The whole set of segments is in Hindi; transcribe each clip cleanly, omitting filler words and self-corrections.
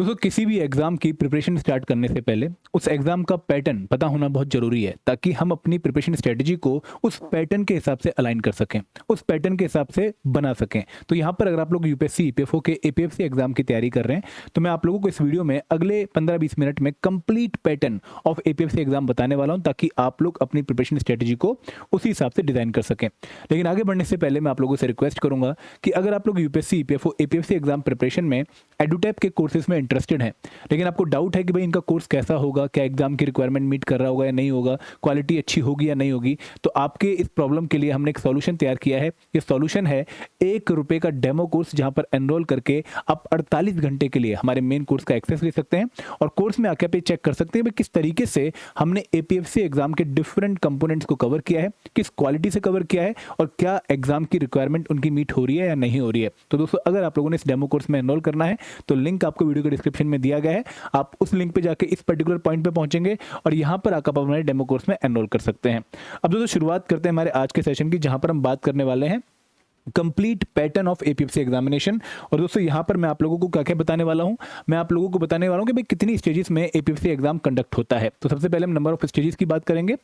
दोस्तों किसी भी एग्ज़ाम की प्रिपरेशन स्टार्ट करने से पहले उस एग्ज़ाम का पैटर्न पता होना बहुत ज़रूरी है ताकि हम अपनी प्रिपरेशन स्ट्रेटजी को उस पैटर्न के हिसाब से अलाइन कर सकें, उस पैटर्न के हिसाब से बना सकें। तो यहाँ पर अगर आप लोग यूपीएससी, ईपीएफओ के एपीएफसी एग्ज़ाम की तैयारी कर रहे हैं तो मैं आप लोगों को इस वीडियो में अगले 15-20 मिनट में complete pattern of APFC exam बताने वाला हूँ ताकि आप लोग अपनी प्रिपरेशन स्ट्रेटजी को उसी हिसाब से डिज़ाइन कर सकें। लेकिन आगे बढ़ने से पहले मैं आप लोगों से रिक्वेस्ट करूँगा कि अगर आप लोग UPSC, EPFO, APFC exam preparation में एडुटैप के कोर्सेज में इंटरेस्टेड हैं, लेकिन आपको डाउट है कि भाई इनका कोर्स कैसा होगा, क्या एग्जाम की रिक्वायरमेंट मीट कर रहा होगा या नहीं होगा, क्वालिटी अच्छी होगी या नहीं होगी, तो आपके इस प्रॉब्लम के लिए हमने एक सॉल्यूशन तैयार किया है। ये सॉल्यूशन है ₹1 का डेमो कोर्स, जहां पर एनरोल करके आप 48 घंटे के लिए हमारे मेन कोर्स का एक्सेस ले सकते हैं और कोर्स में आके आप चेक कर सकते हैं भाई किस तरीके से हमने एपीएफसी एग्जाम के डिफरेंट कंपोनेंट्स को कवर किया है, किस क्वालिटी से कवर किया है और क्या एग्जाम की रिक्वायरमेंट उनकी मीट हो रही है या नहीं हो रही है। तो दोस्तों अगर आप लोगों ने इस डेमो कोर्स में एनरोल करना है तो लिंक आपको वीडियो के डिस्क्रिप्शन में दिया गया है। आप उस लिंक पे जाके इस पर्टिकुलर पॉइंट पे पहुंचेंगे और यहां पर आकर आप हमारे डेमो कोर्स में एनरोल कर सकते हैं। अब दोस्तों शुरुआत करते हैं हमारे आज के सेशन की, जहां पर हम बात करने वाले हैं complete pattern of APFC examination. और दोस्तों यहाँ पर मैं आप लोगों को क्या क्या बताने वाला हूँ, मैं आप लोगों को बताने वाला हूँ कि भाई कितनी स्टेजेस में एपीएफसी एग्जाम कंडक्ट होता है। तो सबसे पहले हम नंबर ऑफ स्टेजेस की बात करेंगे।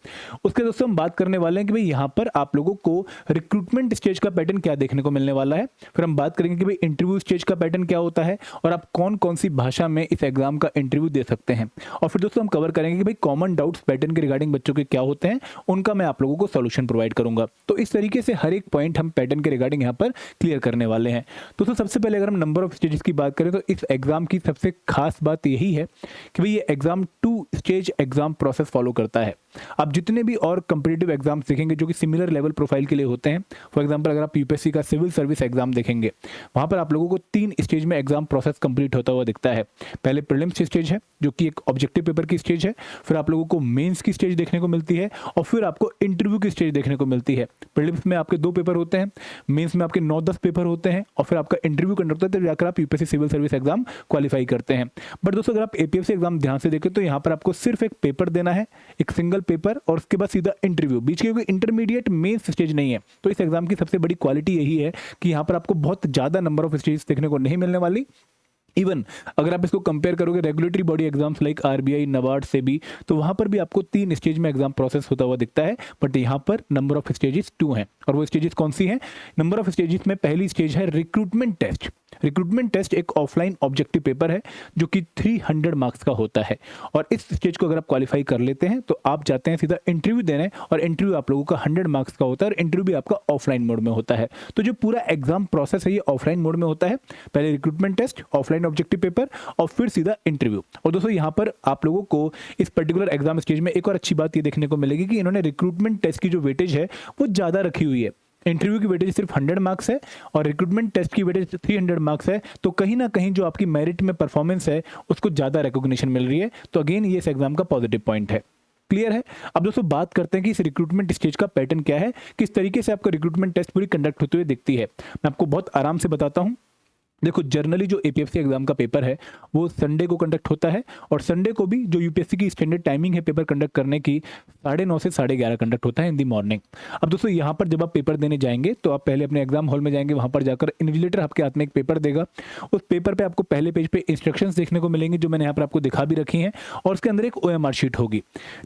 उसके दोस्तों हम बात करने वाले हैं कि भाई यहाँ पर आप लोगों को रिक्रूटमेंट स्टेज का पैटर्न क्या देखने को मिलने वाला है। फिर हम बात करेंगे कि भाई इंटरव्यू स्टेज का पैटर्न क्या होता है और आप कौन कौन सी भाषा में इस एग्जाम का इंटरव्यू दे सकते हैं। और फिर दोस्तों हम कवर करेंगे कि भाई कॉमन डाउट्स पैटर्न के रिगार्डिंग बच्चों के क्या होते हैं, उनका मैं आप लोगों को सोल्यूशन प्रोवाइड करूंगा। तो इस तरीके से हर एक पॉइंट हम पैटर्न के रिगार्डिंग यहाँ पर करने वाले हैं। तो सबसे पहले अगर हम नंबर ऑफ स्टेजेस की बात करें तो इस एग्जाम की सबसे खास बात यही है कि भाई ये exam 2 stage exam process follow करता है। आप जितने भी और कॉम्पिटिटिव एग्जाम्स देखेंगे जो कि सिमिलर लेवल प्रोफाइल के लिए होते हैं, फॉर एग्जांपल अगर आप यूपीएससी का सिविल सर्विस एग्जाम देखेंगे, वहां पर आप लोगों को 3 स्टेज में एग्जाम प्रोसेस कंप्लीट होता हुआ दिखता है। पहले प्रीलिम्स स्टेज है जो कि एक ऑब्जेक्टिव पेपर की स्टेज है, फिर आप लोगों को मेंस की स्टेज देखने को मिलती है और फिर आपको इंटरव्यू की स्टेज देखने को मिलती है। प्रीलिम्स में आपके 2 पेपर होते हैं, मेंस में आपके 9-10 पेपर होते हैं और फिर आपका इंटरव्यू कंडक्ट होता है, तब जाकर आप UPSC civil service exam qualify करते हैं। बट दोस्तों अगर आप एपीएफसी एग्जाम ध्यान से देखें तो यहाँ पर आपको सिर्फ एक पेपर देना है, एक सिंगल पेपर, और उसके बाद सीधा इंटरव्यू। बीच के कोई इंटरमीडिएट मेंस स्टेज नहीं है। तो इस एग्जाम की सबसे बड़ी क्वालिटी यही है कि यहाँ पर आपको बहुत ज्यादा नंबर ऑफ स्टेज देखने को नहीं मिलने वाली। इवन अगर आप इसको कंपेयर करोगे regulatory body exams like RBI, NABARD से भी, तो वहां पर भी आपको 3 स्टेज में एग्जाम प्रोसेस होता हुआ दिखता है, बट यहां पर नंबर ऑफ स्टेजेस 2 हैं। और वो स्टेजेस कौन सी हैं? नंबर ऑफ स्टेजेस में पहली स्टेज है रिक्रूटमेंट टेस्ट। रिक्रूटमेंट टेस्ट एक ऑफलाइन ऑब्जेक्टिव पेपर है जो कि 300 मार्क्स का होता है और इस स्टेज को अगर आप क्वालिफाई कर लेते हैं तो आप जाते हैं सीधा इंटरव्यू देने, और इंटरव्यू आप लोगों का 100 मार्क्स का होता है और इंटरव्यू भी आपका ऑफलाइन मोड में होता है। तो जो पूरा एग्जाम प्रोसेस है ये ऑफलाइन मोड में होता है। पहले recruitment test, offline objective paper और फिर सीधा इंटरव्यू। और दोस्तों यहाँ पर आप लोगों को इस पर्टिकुलर एग्जाम स्टेज में एक और अच्छी बात ये देखने को मिलेगी कि इन्होंने रिक्रूटमेंट टेस्ट की जो वेटेज है वो ज्यादा रखी हुई है। इंटरव्यू की वेटेज सिर्फ 100 मार्क्स है और रिक्रूटमेंट टेस्ट की वेटेज 300 मार्क्स है। तो कहीं ना कहीं जो आपकी मेरिट में परफॉर्मेंस है उसको ज्यादा रिकॉग्निशन मिल रही है। तो अगेन ये इस एग्जाम का पॉजिटिव पॉइंट है। क्लियर है? अब दोस्तों बात करते हैं कि इस रिक्रूटमेंट स्टेज का पैटर्न क्या है, किस तरीके से आपका रिक्रूटमेंट टेस्ट पूरी कंडक्ट होते हुए दिखती है। मैं आपको बहुत आराम से बताता हूं। देखो जनरली जो एपीएफसी एग्जाम का पेपर है वो संडे को कंडक्ट होता है और संडे को भी जो यूपीएससी की स्टैंडर्ड टाइमिंग है पेपर कंडक्ट करने की 9:30 से 11:30 कंडक्ट होता है इन दी मॉर्निंग। अब दोस्तों यहाँ पर जब आप पेपर देने जाएंगे तो आप पहले अपने एग्जाम हॉल में जाएंगे, वहां पर जाकर इन्विजिलेटर आपके हाथ में एक पेपर देगा। उस पेपर पर आपको पहले पेज पे इंस्ट्रक्शंस देखने को मिलेंगे जो मैंने यहाँ पर आपको दिखा भी रखी हैं, और उसके अंदर एक ओएमआर शीट होगी।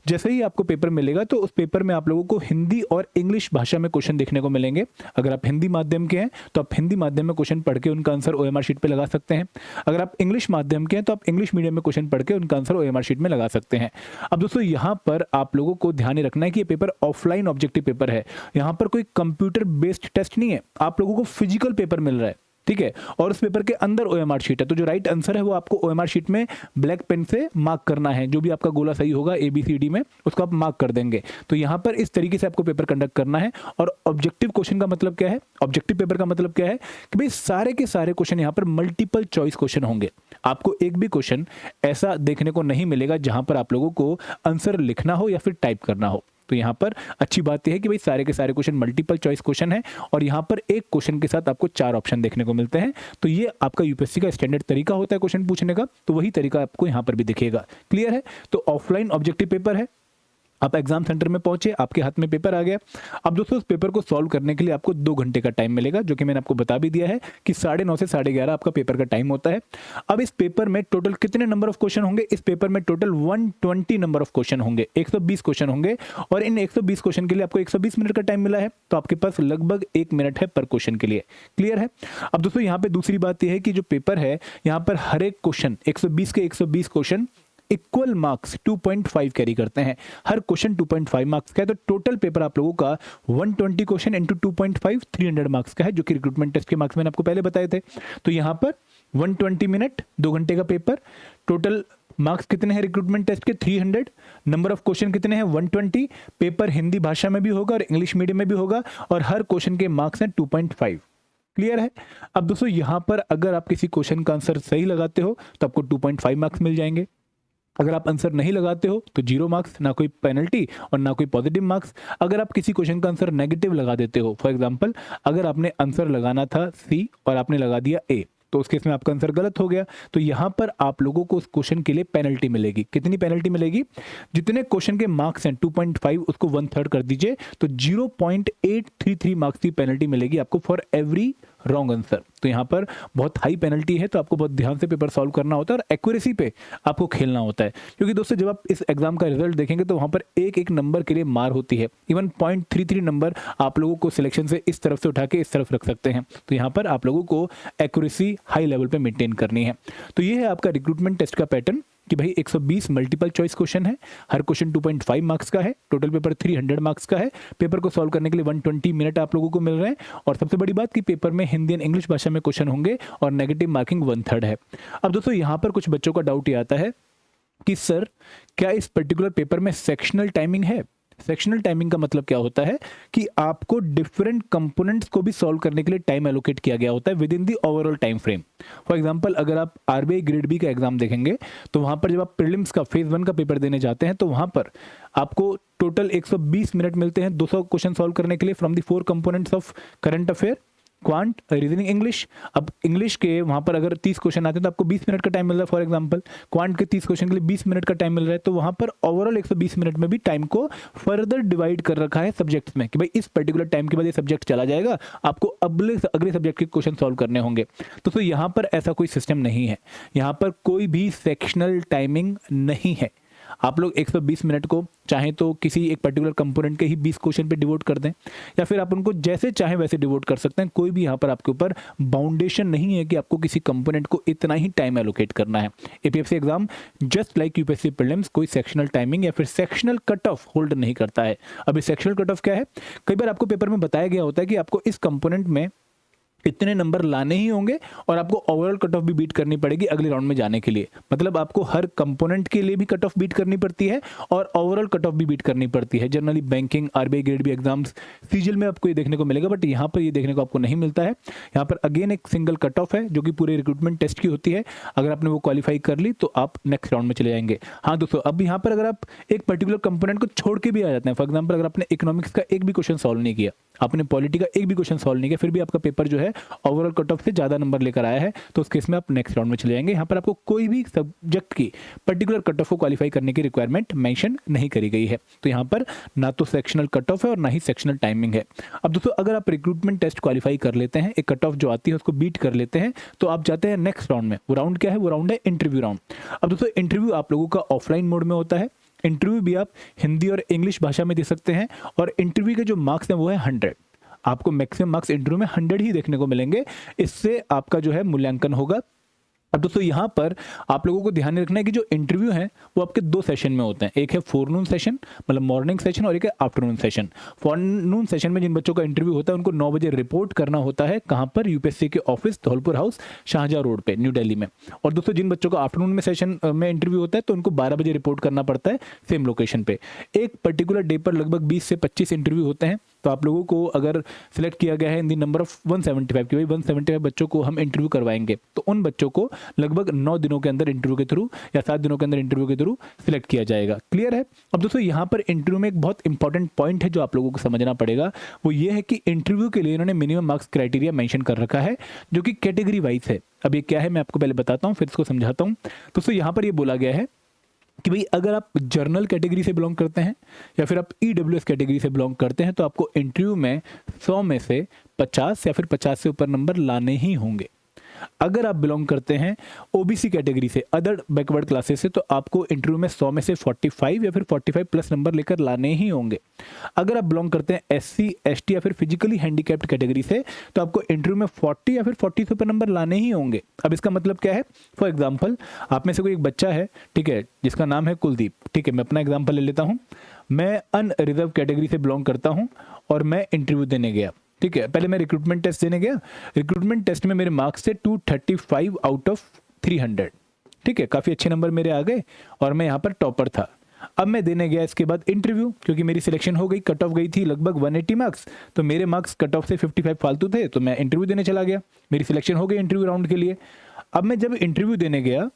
जैसे ही आपको पेपर मिलेगा तो उस पेपर में आप लोगों को हिंदी और इंग्लिश भाषा में क्वेश्चन देखने को मिलेंगे। अगर आप हिंदी माध्यम के हैं तो आप हिंदी माध्यम में क्वेश्चन पढ़ के उनका आंसर ओएमआर शीट पे लगा सकते हैं। अगर आप इंग्लिश माध्यम के हैं तो आप इंग्लिश मीडियम में क्वेश्चन पढ़ के उनका आंसर ओएमआर शीट में लगा सकते हैं। अब दोस्तों यहां पर आप लोगों को ध्यान रखना है कि ये पेपर ऑफलाइन ऑब्जेक्टिव पेपर है। यहां पर कोई कंप्यूटर बेस्ड टेस्ट नहीं है, आप लोगों को फिजिकल पेपर मिल रहा है, ठीक है। और उस पेपर के अंदर ओएमआर शीट है, तो जो राइट आंसर है वो आपको ओएमआर शीट में ब्लैक पेन से मार्क करना है। जो भी आपका गोला सही होगा ABCD में उसको आप मार्क कर देंगे। तो यहाँ पर इस तरीके से आपको पेपर कंडक्ट करना है। और ऑब्जेक्टिव क्वेश्चन का मतलब क्या है, ऑब्जेक्टिव पेपर का मतलब क्या है कि भाई सारे के सारे क्वेश्चन यहाँ पर मल्टीपल चॉइस क्वेश्चन होंगे। आपको एक भी क्वेश्चन ऐसा देखने को नहीं मिलेगा जहां पर आप लोगों को आंसर लिखना हो या फिर टाइप करना हो। तो यहाँ पर अच्छी बात यह है कि भाई सारे के सारे क्वेश्चन मल्टीपल चॉइस क्वेश्चन है और यहाँ पर एक क्वेश्चन के साथ आपको 4 ऑप्शन देखने को मिलते हैं। तो ये आपका यूपीएससी का स्टैंडर्ड तरीका होता है क्वेश्चन पूछने का, तो वही तरीका आपको यहाँ पर भी दिखेगा। क्लियर है? तो ऑफलाइन ऑब्जेक्टिव पेपर है। आप एग्जाम सेंटर में पहुंचे, आपके हाथ में पेपर आ गया। अब दोस्तों उस पेपर को सॉल्व करने के लिए आपको 2 घंटे का टाइम मिलेगा, जो कि मैंने आपको बता भी दिया है कि 9:30 से 11:30 आपका पेपर का टाइम होता है। अब इस पेपर में टोटल कितने नंबर ऑफ क्वेश्चन होंगे? इस पेपर में टोटल 120 नंबर ऑफ क्वेश्चन होंगे, 120 क्वेश्चन होंगे, और इन 120 क्वेश्चन के लिए आपको 120 मिनट का टाइम मिला है, तो आपके पास लगभग 1 मिनट है पर क्वेश्चन के लिए। क्लियर है? अब दोस्तों यहाँ पे दूसरी बात यह है कि जो पेपर है, यहाँ पर हर एक क्वेश्चन 120 के 120 क्वेश्चन इक्वल मार्क्स 2.5 कैरी करते हैं। हर क्वेश्चन 2.5 मार्क्स का है, तो टोटल पेपर आप लोगों का 120 क्वेश्चन इंटू 2.5 300 मार्क्स का है, जो कि रिक्रूटमेंट टेस्ट के मार्क्स मैंने आपको पहले बताए थे। तो यहाँ पर 120 मिनट, 2 घंटे का पेपर, टोटल मार्क्स कितने हैं रिक्रूटमेंट टेस्ट के? 300। नंबर ऑफ क्वेश्चन कितने हैं? 120। पेपर हिंदी भाषा में भी होगा और इंग्लिश मीडियम में भी होगा, और हर क्वेश्चन के मार्क्स हैं 2.5। क्लियर है? अब दोस्तों यहाँ पर अगर आप किसी क्वेश्चन का आंसर सही लगाते हो तो आपको 2.5 मार्क्स मिल जाएंगे। अगर आप आंसर नहीं लगाते हो तो 0 मार्क्स, ना कोई पेनल्टी और ना कोई पॉजिटिव मार्क्स। अगर आप किसी क्वेश्चन का आंसर नेगेटिव लगा देते हो, फॉर एग्जांपल अगर आपने आंसर लगाना था सी और आपने लगा दिया ए, तो उस केस में आपका आंसर गलत हो गया, तो यहां पर आप लोगों को उस क्वेश्चन के लिए पेनल्टी मिलेगी। कितनी पेनल्टी मिलेगी? जितने क्वेश्चन के मार्क्स हैं 2.5, उसको 1/3 कर दीजिए, तो 0.833 मार्क्स की पेनल्टी मिलेगी आपको फॉर एवरी रॉन्ग आंसर। तो यहाँ पर बहुत हाई पेनल्टी है, तो आपको बहुत ध्यान से पेपर सॉल्व करना होता है और एक्यूरेसी पे आपको खेलना होता है, क्योंकि दोस्तों जब आप इस एग्जाम का रिजल्ट देखेंगे तो वहाँ पर एक एक नंबर के लिए मार होती है। इवन 0.33 नंबर आप लोगों को सिलेक्शन से इस तरफ से उठा के इस तरफ रख सकते हैं। तो यहाँ पर आप लोगों को एक्यूरेसी हाई लेवल पे मेंटेन करनी है। तो ये है आपका रिक्रूटमेंट टेस्ट का पैटर्न कि भाई 120 मल्टीपल चॉइस क्वेश्चन है, हर क्वेश्चन 2.5 मार्क्स का है, टोटल पेपर 300 मार्क्स का है। पेपर को सॉल्व करने के लिए 120 मिनट आप लोगों को मिल रहे हैं, और सबसे बड़ी बात कि पेपर में हिंदी एंड इंग्लिश भाषा में क्वेश्चन होंगे और नेगेटिव मार्किंग 1/3 है। अब दोस्तों यहाँ पर कुछ बच्चों का डाउट ये आता है कि सर क्या इस पर्टिकुलर पेपर में सेक्शनल टाइमिंग है? सेक्शनल टाइमिंग का मतलब क्या होता है कि आपको डिफरेंट कंपोनेंट्स को भी सॉल्व करने के लिए टाइम एलोकेट किया गया होता है with in the overall time frame. For example अगर आप आरबीआई ग्रेड बी का एग्जाम देखेंगे तो वहां पर जब आप प्रीलिम्स का फेज 1 का पेपर देने जाते हैं तो वहां पर आपको टोटल 120 मिनट मिलते हैं 200 क्वेश्चन सॉल्व करने के लिए from the 4 components of current affair, quant, reasoning, English. अब इंग्लिश के वहां पर अगर 30 क्वेश्चन आते हैं तो आपको 20 मिनट का टाइम मिल रहा है फॉर एग्जांपल, क्वांट के 30 क्वेश्चन के लिए 20 मिनट का टाइम मिल रहा है। तो वहां पर ओवरऑल 120 मिनट में भी टाइम को फर्दर डिवाइड कर रखा है सब्जेक्ट्स में कि भाई इस पर्टिकुलर टाइम के बाद ये सब्जेक्ट चला जाएगा, आपको अगले सब्जेक्ट के क्वेश्चन सॉल्व करने होंगे। तो यहाँ पर ऐसा कोई सिस्टम नहीं है, यहाँ पर कोई भी सेक्शनल टाइमिंग नहीं है। आप लोग 120 मिनट को चाहे तो किसी एक पर्टिकुलर कंपोनेंट के ही 20 क्वेश्चन पे डिवोट कर दें, या फिर आप उनको जैसे चाहे वैसे डिवोट कर सकते हैं। कोई भी यहाँ पर आपके ऊपर बाउंडेशन नहीं है कि आपको किसी कंपोनेंट को इतना ही टाइम एलोकेट करना है। APFC exam just like UPSC prelims कोई सेक्शनल टाइमिंग या फिर सेक्शनल कट ऑफ होल्ड नहीं करता है। अभी सेक्शनल कट ऑफ क्या है? कई बार आपको पेपर में बताया गया होता है कि आपको इस कंपोनेंट में इतने नंबर लाने ही होंगे और आपको ओवरऑल कट ऑफ भी बीट करनी पड़ेगी अगले राउंड में जाने के लिए। मतलब आपको हर कंपोनेंट के लिए भी कट ऑफ बीट करनी पड़ती है और ओवरऑल कट ऑफ भी बीट करनी पड़ती है। Generally banking, RBI grade B exams, CGL में आपको ये देखने को मिलेगा, बट यहाँ पर ये देखने को आपको नहीं मिलता है। यहाँ पर अगेन एक सिंगल कट ऑफ है जो कि पूरे रिक्रूटमेंट टेस्ट की होती है। अगर आपने वो क्वालिफाई कर ली तो आप नेक्स्ट राउंड में चले जाएंगे। हाँ दोस्तों, अब यहाँ पर अगर आप एक पर्टिकुलर कंपोनेंट को छोड़ के भी आ जाते हैं, फॉर एग्जाम्पल अगर आपने इकोनॉमिक्स का एक भी क्वेश्चन सॉल्व नहीं किया, आपने पॉलिटी का एक भी क्वेश्चन सॉल्व नहीं किया, फिर भी आपका पेपर जो है ओवरऑल कट ऑफ से ज्यादा नंबर लेकर आया है, तो उस केस में आप नेक्स्ट राउंड में चले जाएंगे। यहाँ पर आपको कोई भी सब्जेक्ट की पर्टिकुलर कट ऑफ को क्वालिफाई करने की रिक्वायरमेंट मेंशन नहीं करी गई है। तो यहाँ पर ना तो सेक्शनल कट ऑफ है और ना ही सेक्शनल टाइमिंग है। अब दोस्तों अगर आप रिक्रूटमेंट टेस्ट क्वालिफाई कर लेते हैं, एक कट ऑफ जो आती है उसको बीट कर लेते हैं, तो आप जाते हैं नेक्स्ट राउंड में। वो राउंड क्या है? वो राउंड है इंटरव्यू राउंड। अब दोस्तों इंटरव्यू आप लोगों का ऑफलाइन मोड में होता है। इंटरव्यू भी आप हिंदी और इंग्लिश भाषा में दे सकते हैं, और इंटरव्यू के जो मार्क्स हैं वो है 100। आपको मैक्सिमम मार्क्स इंटरव्यू में 100 ही देखने को मिलेंगे। इससे आपका जो है मूल्यांकन होगा। अब दोस्तों यहाँ पर आप लोगों को ध्यान रखना है कि जो इंटरव्यू है वो आपके 2 सेशन में होते हैं। एक है फोरनून सेशन, मतलब मॉर्निंग सेशन, और एक है आफ्टरनून सेशन। फोरनून सेशन में जिन बच्चों का इंटरव्यू होता है उनको 9 बजे रिपोर्ट करना होता है। कहाँ पर? यूपीएससी के office, Dholpur house, Shahjahan road पे, न्यू दिल्ली में। और दोस्तों जिन बच्चों का आफ्टरनून में सेशन में इंटरव्यू होता है तो उनको 12 बजे रिपोर्ट करना पड़ता है सेम लोकेशन पे। एक पर्टिकुलर डे पर लगभग 20 से 25 इंटरव्यू होते हैं। तो आप लोगों को अगर सिलेक्ट किया गया है इन दी नंबर ऑफ 175 कि भाई 175 बच्चों को हम इंटरव्यू करवाएंगे, तो उन बच्चों को लगभग 9 दिनों के अंदर इंटरव्यू के थ्रू या 7 दिनों के अंदर इंटरव्यू के थ्रू सिलेक्ट किया जाएगा। क्लियर है? अब दोस्तों यहाँ पर इंटरव्यू में एक बहुत इंपॉर्टेंट पॉइंट है जो आप लोगों को समझना पड़ेगा, वो ये है कि इंटरव्यू के लिए इन्होंने मिनिमम मार्क्स क्राइटेरिया मेंशन कर रखा है जो कि कैटेगरी वाइज है। अब ये क्या है मैं आपको पहले बताता हूँ, फिर इसको समझाता हूँ। दोस्तों यहाँ पर ये बोला गया है कि भाई अगर आप जर्नल कैटेगरी से बिलोंग करते हैं या फिर आप ईडब्ल्यूएस कैटेगरी से बिलोंग करते हैं तो आपको इंटरव्यू में 100 में से 50 या फिर 50 से ऊपर नंबर लाने ही होंगे। अगर आप बिलोंग करते हैं ओबीसी कैटेगरी से, अदर बैकवर्ड क्लासेस से, तो आपको इंटरव्यू में 100 में से 45 या फिर 45 प्लस नंबर लेकर लाने ही होंगे। अगर आप बिलोंग करते हैं एससी एसटी या फिर फिजिकली हैंडीकैप्ड कैटेगरी से तो आपको इंटरव्यू में 40 या फिर 40 से ऊपर नंबर लाने ही होंगे। अब इसका मतलब क्या है? फॉर एग्जाम्पल, आप में से कोई एक बच्चा है, ठीक है, जिसका नाम है कुलदीप, ठीक है, मैं अपना एग्जाम्पल ले लेता हूँ। मैं अनरिजर्व कैटेगरी से बिलोंग करता हूँ और मैं इंटरव्यू देने गया, ठीक है। पहले मैं रिक्रूटमेंट टेस्ट देने गया, रिक्रूटमेंट टेस्ट में मेरे मार्क्स थे 235 आउट ऑफ 300, ठीक है, काफ़ी अच्छे नंबर मेरे आ गए और मैं यहाँ पर टॉपर था। अब मैं देने गया इसके बाद इंटरव्यू, क्योंकि मेरी सिलेक्शन हो गई, कट ऑफ गई थी लगभग 180 मार्क्स, तो मेरे मार्क्स कट ऑफ से 55 फालतू थे, तो मैं इंटरव्यू देने चला गया, मेरी सिलेक्शन हो गई इंटरव्यू राउंड के लिए। अब मैं जब इंटरव्यू देने गया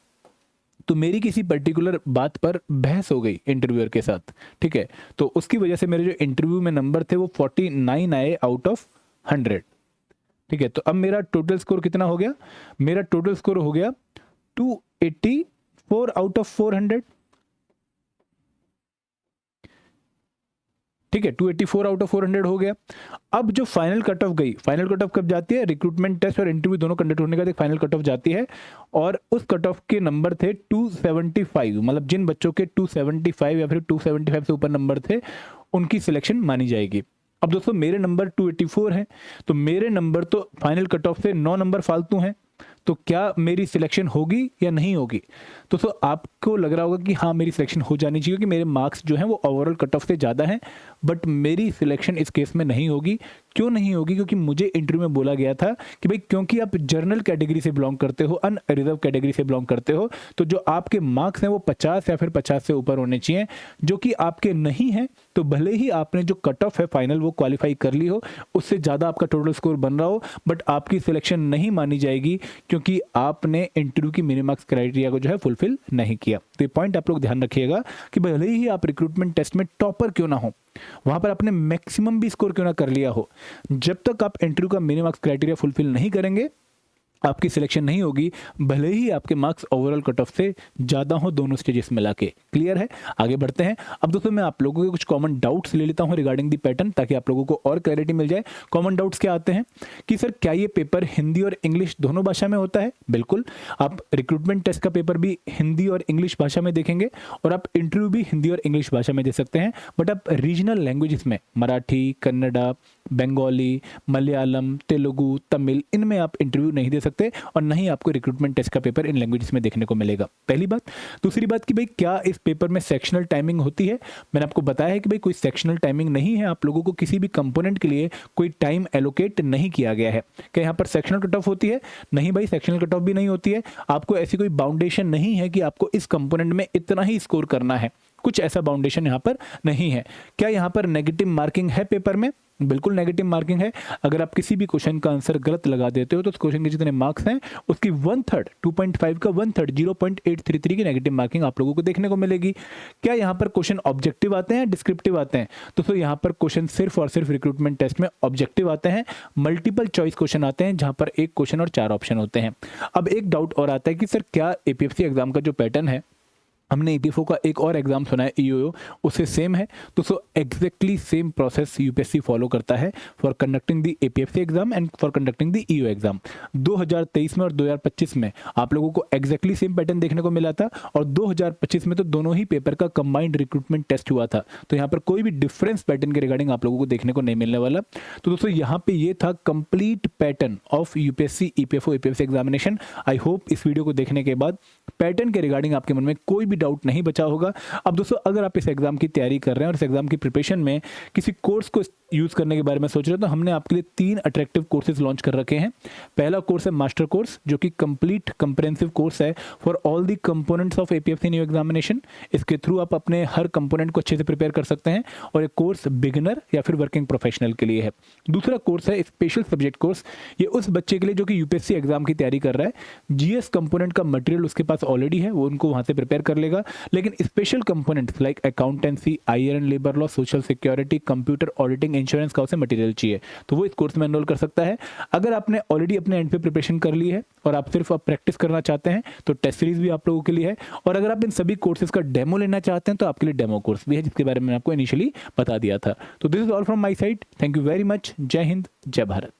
तो मेरी किसी पर्टिकुलर बात पर बहस हो गई इंटरव्यूअर के साथ, ठीक है, तो उसकी वजह से मेरे जो इंटरव्यू में नंबर थे वो 49 आए आउट ऑफ 100, ठीक है। तो अब मेरा टोटल स्कोर कितना हो गया? मेरा टोटल स्कोर हो गया 284 आउट ऑफ 400, ठीक है, 284 आउट ऑफ 400 हो गया। अब जो फाइनल कट ऑफ गई, फाइनल कट ऑफ कब जाती है? रिक्रूटमेंट टेस्ट और इंटरव्यू दोनों कंडक्ट होने के बाद एक फाइनल कट ऑफ जाती है और उस कट ऑफ के नंबर थे 275, मतलब जिन बच्चों के 275 या फिर 275 से ऊपर नंबर थे उनकी सिलेक्शन मानी जाएगी। अब दोस्तों मेरे नंबर 284 हैं, तो मेरे नंबर तो फाइनल कट ऑफ से 9 नंबर फालतू हैं, तो क्या मेरी सिलेक्शन होगी या नहीं होगी? तो आपको लग रहा होगा कि हाँ मेरी सिलेक्शन हो जानी चाहिए, क्योंकि मेरे मार्क्स जो हैं वो ओवरऑल कट ऑफ से ज़्यादा हैं, बट मेरी सिलेक्शन इस केस में नहीं होगी। क्यों नहीं होगी? क्योंकि मुझे इंटरव्यू में बोला गया था कि भाई क्योंकि आप जर्नल कैटेगरी से बिलोंग करते हो, अनरिजर्व कैटेगरी से बिलोंग करते हो, तो जो आपके मार्क्स हैं वो 50 या फिर 50 से ऊपर होने चाहिए, जो कि आपके नहीं हैं। तो भले ही आपने जो कट ऑफ है फाइनल वो क्वालिफाई कर ली हो, उससे ज़्यादा आपका टोटल स्कोर बन रहा हो, बट आपकी सिलेक्शन नहीं मानी जाएगी क्योंकि आपने इंटरव्यू की मिनिमम मार्क्स क्राइटेरिया को जो है फुलफिल नहीं किया। तो ये पॉइंट आप लोग ध्यान रखिएगा कि भले ही आप रिक्रूटमेंट टेस्ट में टॉपर क्यों ना हो, वहां पर आपने मैक्सिमम भी स्कोर क्यों ना कर लिया हो, जब तक आप इंटरव्यू का मिनिमम मार्क्स क्राइटेरिया फुलफिल नहीं करेंगे आपकी सिलेक्शन नहीं होगी, भले ही आपके मार्क्स ओवरऑल कट ऑफ से ज़्यादा हो दोनों स्टेजेस मिला के। क्लियर है? आगे बढ़ते हैं। अब दोस्तों मैं आप लोगों के कुछ कॉमन डाउट्स ले लेता हूं रिगार्डिंग दी पैटर्न, ताकि आप लोगों को और क्लैरिटी मिल जाए। कॉमन डाउट्स क्या आते हैं कि सर क्या ये पेपर हिंदी और इंग्लिश दोनों भाषा में होता है? बिल्कुल, आप रिक्रूटमेंट टेस्ट का पेपर भी हिंदी और इंग्लिश भाषा में देखेंगे और आप इंटरव्यू भी हिंदी और इंग्लिश भाषा में दे सकते हैं, बट आप रीजनल लैंग्वेजेस में मराठी, कन्नड़ा, बंगाली, मलयालम, तेलुगु, तमिल, इनमें आप इंटरव्यू नहीं दे सकते और नहीं आपको रिक्रूटमेंट टेस्ट का पेपर इन लैंग्वेजेस में देखने को मिलेगा। पहली बात। दूसरी बात कि भाई क्या इस पेपर में सेक्शनल टाइमिंग होती है? मैंने आपको बताया है कि भाई कोई सेक्शनल टाइमिंग नहीं है, आप लोगों को किसी भी कंपोनेंट के लिए कोई टाइम एलोकेट नहीं किया गया है। क्या यहाँ पर सेक्शनल कट ऑफ होती है? नहीं भाई, सेक्शनल कट ऑफ भी नहीं होती है। आपको ऐसी कोई बाउंडेशन नहीं है कि आपको इस कंपोनेंट में इतना ही स्कोर करना है, कुछ ऐसा बाउंडेशन यहाँ पर नहीं है। क्या यहाँ पर नेगेटिव मार्किंग है पेपर में? बिल्कुल नेगेटिव मार्किंग है। अगर आप किसी भी क्वेश्चन का आंसर गलत लगा देते हो तो उस क्वेश्चन के जितने मार्क्स हैं उसकी 1/3, 2.5 का 1/3, 0.833 की नेगेटिव मार्किंग आप लोगों को देखने को मिलेगी। क्या यहाँ पर क्वेश्चन ऑब्जेक्टिव आते हैं, डिस्क्रिप्टिव आते हैं? तो यहाँ पर क्वेश्चन सिर्फ और सिर्फ रिक्रूटमेंट टेस्ट में ऑब्जेक्टिव आते हैं, मल्टीपल चॉइस क्वेश्चन आते हैं जहां पर एक क्वेश्चन और 4 ऑप्शन होते हैं। अब एक डाउट और आता है कि सर क्या एपीएफसी एग्जाम का जो पैटर्न है, हमने ईपीएफओ का एक और एग्जाम सुना है ईओओ, उससे सेम है? तो exactly same process UPSC follow करता है for conducting the APFC exam and for conducting the EO exam. 2023 में और 2025 में आप लोगों को एग्जैक्टली सेम पैटर्न देखने को मिला था और 2025 में तो दोनों ही पेपर का कंबाइंड रिक्रूटमेंट टेस्ट हुआ था। तो यहाँ पर कोई भी डिफरेंस पैटर्न के रिगार्डिंग आप लोगों को देखने को नहीं मिलने वाला। तो दोस्तों यहाँ पे ये था complete pattern of UPSC EPFO APFC examination. I hope इस वीडियो को देखने के बाद पैटर्न के रिगार्डिंग आपके मन में कोई भी डाउट नहीं बचा होगा। अब दोस्तों अगर आप इस एग्जाम की तैयारी कर रहे हैं और इस एग्जाम की प्रिपरेशन में किसी कोर्स को यूज करने के बारे में सोच रहे हो तो हमने आपके लिए 3 अट्रैक्टिव कोर्सेज लॉन्च कर रखे हैं। पहला कोर्स है मास्टर कोर्स, जो कि कंप्लीट कंप्रेहेंसिव कोर्स है for all the components of APFC new examination. इसके थ्रू आप अपने हर कंपोनेंट को अच्छे से प्रिपेयर कर सकते हैं और एक कोर्स बिगिनर या फिर वर्किंग प्रोफेशनल के लिए है। दूसरा कोर्स है स्पेशल सब्जेक्ट कोर्स, ये उस बच्चे के लिए जो कि यूपीएससी एग्जाम की तैयारी कर रहा है, जीएस कंपोनेंट का मटेरियल उसके पास ऑलरेडी है, वो उनको वहां से प्रिपेयर कर लेगा मिलेगा, लेकिन special components like accountancy, IR and labour law, social security, computer, auditing, insurance का उसे मटेरियल चाहिए, तो वो इस कोर्स में एनरोल कर सकता है। अगर आपने ऑलरेडी अपने एंड पे प्रिपरेशन कर ली है और आप सिर्फ अब प्रैक्टिस करना चाहते हैं तो टेस्ट सीरीज भी आप लोगों के लिए है, और अगर आप इन सभी कोर्सेज का डेमो लेना चाहते हैं तो आपके लिए डेमो कोर्स भी है, जिसके बारे में मैंने आपको इनिशियली बता दिया था। तो this is all from my side, thank you very much, जय हिंद, जय भारत।